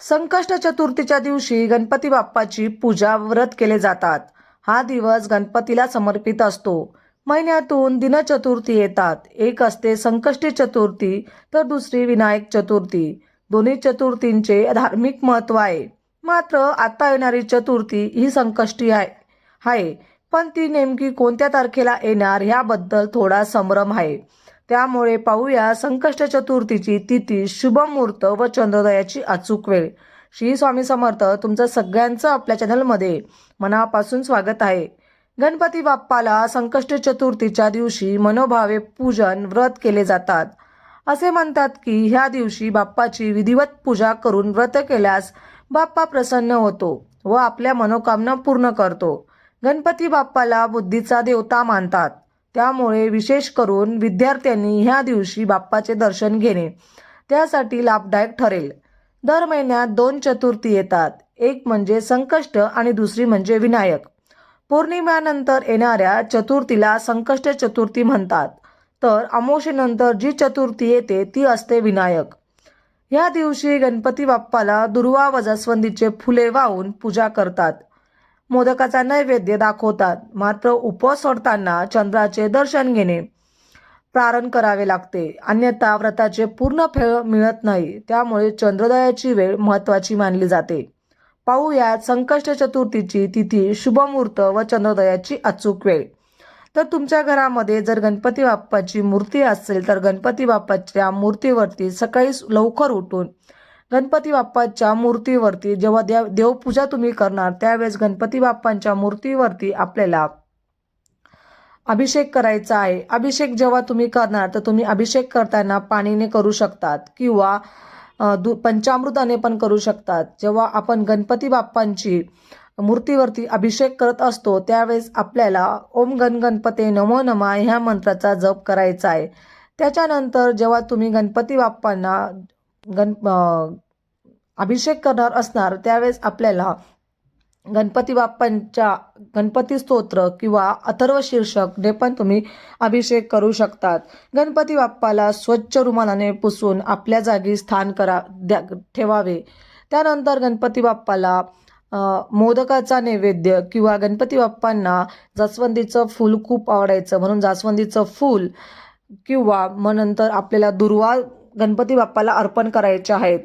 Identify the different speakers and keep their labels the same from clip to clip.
Speaker 1: संकष्ट चतुर्थीच्या दिवशी गणपती बाप्पाची पूजा व्रत केले जातात। हा दिवस गणपतीला समर्पित असतो। महिन्यातून दिनचतुर्थी येतात। एक असते संकष्टी चतुर्थी तर दुसरी विनायक चतुर्थी। दोन्ही चतुर्थींचे धार्मिक महत्त्व आहे। मात्र आता येणारी चतुर्थी ही संकष्टी आहे, पण ती नेमकी कोणत्या तारखेला येणार याबद्दल थोडा संभ्रम आहे। त्यामुळे पाहूया संकष्ट चतुर्थीची तिथी, शुभ मुहूर्त व चंद्रोदयाची अचूक वेळ। श्री स्वामी समर्थ। तुमचं सगळ्यांचं आपल्या चॅनलमध्ये मनापासून स्वागत आहे। गणपती बाप्पाला संकष्ट चतुर्थीच्या दिवशी मनोभावे पूजन व्रत केले जातात। असे म्हणतात की ह्या दिवशी बाप्पाची विधिवत पूजा करून व्रत केल्यास बाप्पा प्रसन्न होतो व आपल्या मनोकामना पूर्ण करतो। गणपती बाप्पाला बुद्धीचा देवता मानतात, त्यामुळे विशेष करून विद्यार्थ्यांनी ह्या दिवशी बाप्पाचे दर्शन घेणे त्यासाठी लाभदायक ठरेल। दर महिन्यात 2 चतुर्थी येतात, एक म्हणजे संकष्ट आणि दुसरी म्हणजे विनायक। पौर्णिमेनंतर येणाऱ्या चतुर्थीला संकष्ट चतुर्थी म्हणतात, तर अमावस्येनंतर जी चतुर्थी येते ती असते विनायक। या दिवशी गणपती बाप्पाला दुर्वा व जास्वंदीचे फुले वाहून पूजा करतात, मोदकाचा नैवेद्य दाखवतात। मात्र उपवास सोडताना चंद्राचे दर्शन घेणे प्रारण करावे लागते, अन्यथा व्रताचे पूर्ण फळ मिळत नाही। त्यामुळे चंद्रोदयाची वेळ महत्त्वाची मानली जाते। पाहूयात संकष्ट चतुर्थीची तिथी, शुभ मुहूर्त व चंद्रोदयाची अचूक वेळ। तर तुमच्या घरामध्ये जर गणपती बाप्पाची मूर्ती असेल तर गणपती बाप्पाच्या मूर्तीवरती सकाळी लवकर उठून गणपती बाप्पाच्या मूर्तीवरती जेव्हा देवपूजा तुम्ही करणार त्यावेळेस गणपती बाप्पांच्या मूर्तीवरती आपल्याला अभिषेक करायचा आहे। अभिषेक जेव्हा तुम्ही करणार तर तुम्ही अभिषेक करताना पाणीने करू शकतात किंवा पंचामृताने पण करू शकतात। जेव्हा आपण गणपती बाप्पांची मूर्तीवरती अभिषेक करत असतो त्यावेळेस आपल्याला ओम गण गणपते नमो नमः ह्या मंत्राचा जप करायचा आहे। त्याच्यानंतर जेव्हा तुम्ही गणपती बाप्पांना अभिषेक करणार असणार त्यावेळेस आपल्याला गणपती बाप्पांच्या गणपती स्तोत्र किंवा अथर्व शीर्षकने पण तुम्ही अभिषेक करू शकतात। गणपती बाप्पाला स्वच्छ रुमालाने पुसून आपल्या जागी स्थान ठेवावे। त्यानंतर गणपती बाप्पाला मोदकाचा नैवेद्य किंवा गणपती बाप्पांना जास्वंदीचं फूल खूप आवडायचं म्हणून जास्वंदीचं फूल किंवा मग नंतर आपल्याला दुर्वा गणपती बाप्पाला अर्पण करायचे आहेत।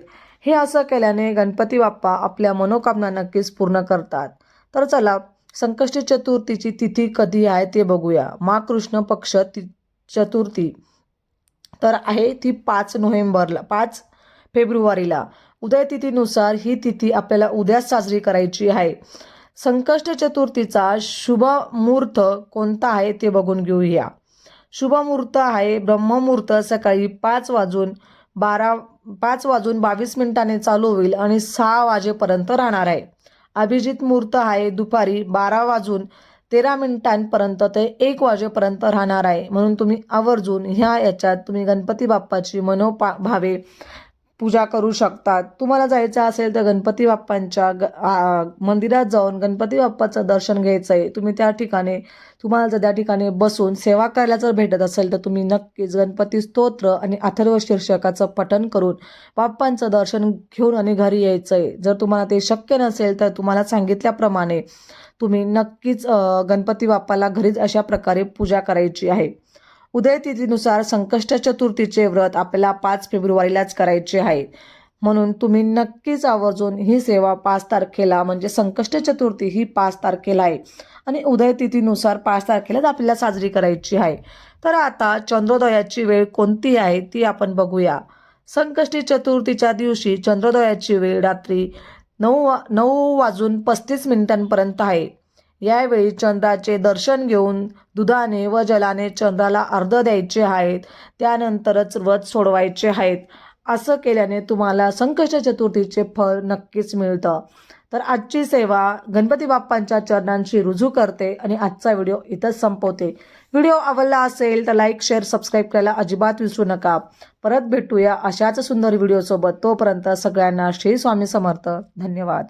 Speaker 1: हे असं केल्याने गणपती बाप्पा आपल्या मनोकामना नक्कीच पूर्ण करतात। तर चला संकष्टी चतुर्थीची तिथी कधी आहे ते बघूया। माघ कृष्ण पक्ष चतुर्थी तर आहे ती 5 फेब्रुवारीला। उदय तिथीनुसार ही तिथी आपल्याला उद्या साजरी करायची आहे। संकष्ट चतुर्थीचा शुभ मुहूर्त कोणता आहे ते बघून घेऊया। शुभ मुहूर्त आहे ब्रह्ममुहूर्त, सकाळी 5:22 चालू होईल आणि 6 वाजेपर्यंत राहणार आहे। अभिजित मुहूर्त आहे दुपारी 12:13 ते 1 वाजेपर्यंत राहणार आहे। म्हणून तुम्ही आवर्जून याच्यात तुम्ही गणपती बाप्पाची मनोभावे पूजा करू शकतात। तुम्हाला जायचं असेल तर गणपती बाप्पांच्या मंदिरात जाऊन गणपती बाप्पाचं दर्शन घ्यायचं आहे। तुम्हाला जर त्या ठिकाणी बसून सेवा करायला जर भेटत असेल तर तुम्ही नक्कीच गणपती स्तोत्र आणि अथर्व शीर्षकाचं पठण करून बाप्पांचं दर्शन घेऊन आणि घरी यायचं आहे। जर तुम्हाला ते शक्य नसेल तर तुम्हाला सांगितल्याप्रमाणे तुम्ही नक्कीच गणपती बाप्पाला घरीच अशा प्रकारे पूजा करायची आहे। उदय तिथीनुसार संकष्ट चतुर्थीचे व्रत आपल्याला 5 फेब्रुवारीलाच करायचे आहे। म्हणून तुम्ही नक्कीच आवर्जून ही सेवा 5 तारखेला म्हणजे संकष्ट चतुर्थी ही 5 तारखेला आहे आणि उदय तिथीनुसार 5 तारखेलाच आपल्याला साजरी करायची आहे। तर आता चंद्रोदयाची वेळ कोणती आहे ती आपण बघूया। संकष्टी चतुर्थीच्या दिवशी चंद्रोदयाची वेळ रात्री 9:35 आहे। यावेळी चंद्राचे दर्शन घेऊन दुधाने व जलाने चंद्राला अर्घ्य द्यायचे आहेत, त्यानंतरच व्रत सोडवायचे आहेत। असं केल्याने तुम्हाला संकष्ट चतुर्थीचे फळ नक्कीच मिळतं। तर आजची सेवा गणपती बाप्पांच्या चरणांशी रुजू करते आणि आजचा व्हिडिओ इथंच संपवते। व्हिडिओ आवडला असेल तर लाईक, शेअर, सबस्क्राईब करायला अजिबात विसरू नका। परत भेटूया अशाच सुंदर व्हिडिओसोबत। तोपर्यंत सगळ्यांना श्री स्वामी समर्थ। धन्यवाद।